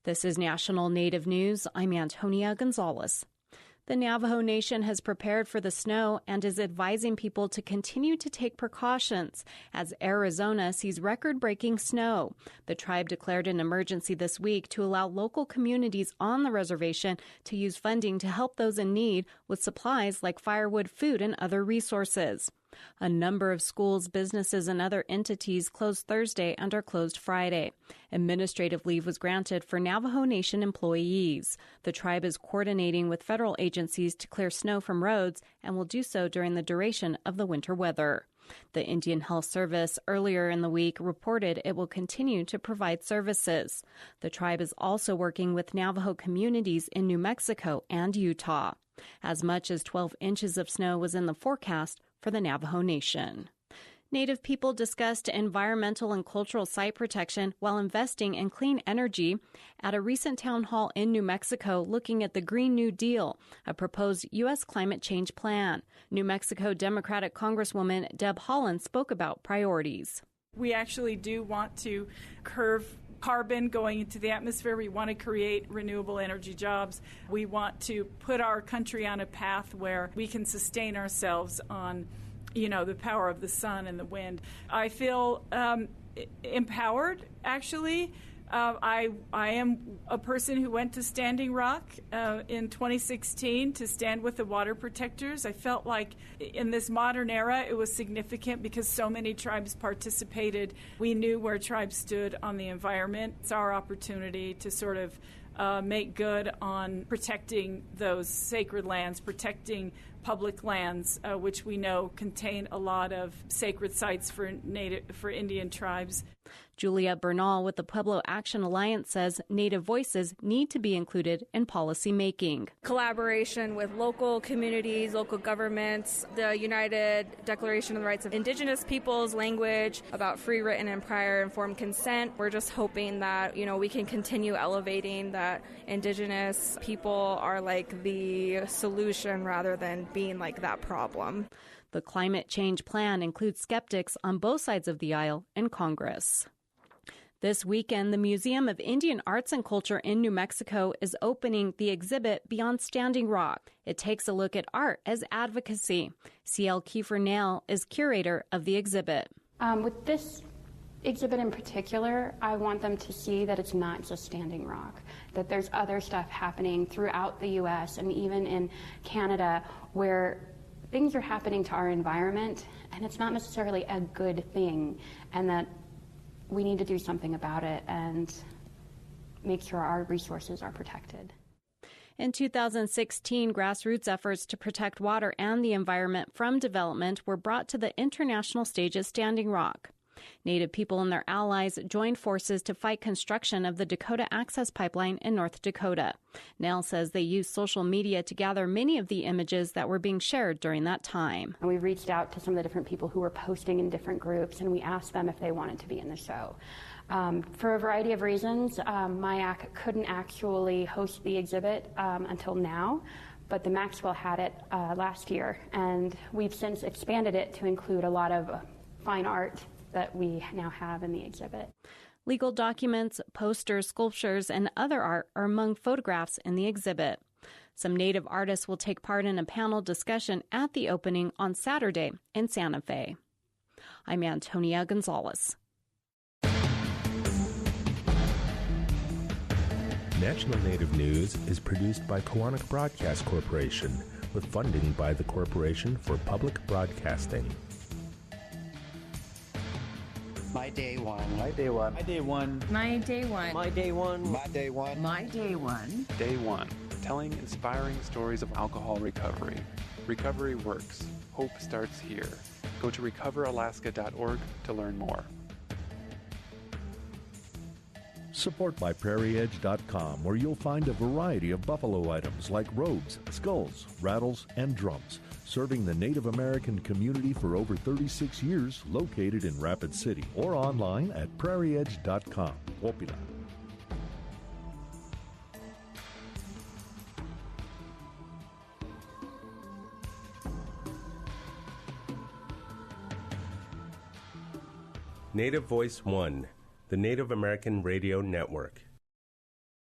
This is National Native News. I'm Antonia Gonzalez. The Navajo Nation has prepared for the snow and is advising people to continue to take precautions as Arizona sees record-breaking snow. The tribe declared an emergency this week to allow local communities on the reservation to use funding to help those in need with supplies like firewood, food, and other resources. A number of schools, businesses, and other entities closed Thursday and are closed Friday. Administrative leave was granted for Navajo Nation employees. The tribe is coordinating with federal agencies to clear snow from roads and will do so during the duration of the winter weather. The Indian Health Service earlier in the week reported it will continue to provide services. The tribe is also working with Navajo communities in New Mexico and Utah. As much as 12 inches of snow was in the forecast for the Navajo Nation. Native people discussed environmental and cultural site protection while investing in clean energy at a recent town hall in New Mexico looking at the Green New Deal, a proposed U.S. climate change plan. New Mexico Democratic Congresswoman Deb Haaland spoke about priorities. We actually do want to curb carbon going into the atmosphere. We want to create renewable energy jobs. We want to put our country on a path where we can sustain ourselves on, the power of the sun and the wind. I feel empowered, actually. I am a person who went to Standing Rock in 2016 to stand with the water protectors. I felt like in this modern era it was significant because so many tribes participated. We knew where tribes stood on the environment. It's our opportunity to sort of make good on protecting those sacred lands, protecting public lands, which we know contain a lot of sacred sites for Indian tribes. Julia Bernal with the Pueblo Action Alliance says Native voices need to be included in policy making. Collaboration with local communities, local governments, the United Declaration of the Rights of Indigenous Peoples language about free, written, and prior informed consent. We're just hoping that, we can continue elevating that Indigenous people are like the solution rather than being like that problem. The climate change plan includes skeptics on both sides of the aisle in Congress. This weekend, the Museum of Indian Arts and Culture in New Mexico is opening the exhibit Beyond Standing Rock. It takes a look at art as advocacy. C.L. Kiefer-Nail is curator of the exhibit. With this exhibit in particular, I want them to see that it's not just Standing Rock, that there's other stuff happening throughout the U.S. and even in Canada where things are happening to our environment, and it's not necessarily a good thing, and that we need to do something about it and make sure our resources are protected. In 2016, grassroots efforts to protect water and the environment from development were brought to the international stage at Standing Rock. Native people and their allies joined forces to fight construction of the Dakota Access Pipeline in North Dakota. Nell says they used social media to gather many of the images that were being shared during that time. And we reached out to some of the different people who were posting in different groups, and we asked them if they wanted to be in the show. For a variety of reasons, MIAC couldn't actually host the exhibit until now, but the Maxwell had it last year, and we've since expanded it to include a lot of fine art that we now have in the exhibit. Legal documents, posters, sculptures, and other art are among photographs in the exhibit. Some Native artists will take part in a panel discussion at the opening on Saturday in Santa Fe. I'm Antonia Gonzalez. National Native News is produced by Koahnic Broadcast Corporation with funding by the Corporation for Public Broadcasting. My day one. My day one. My day one. My day one. My day one. My day one. My day one. Day one. Telling inspiring stories of alcohol recovery. Recovery works. Hope starts here. Go to recoveralaska.org to learn more. Support by PrairieEdge.com, where you'll find a variety of buffalo items like robes, skulls, rattles, and drums, serving the Native American community for over 36 years, located in Rapid City, or online at PrairieEdge.com. Wopila. Native Voice One, the Native American Radio Network.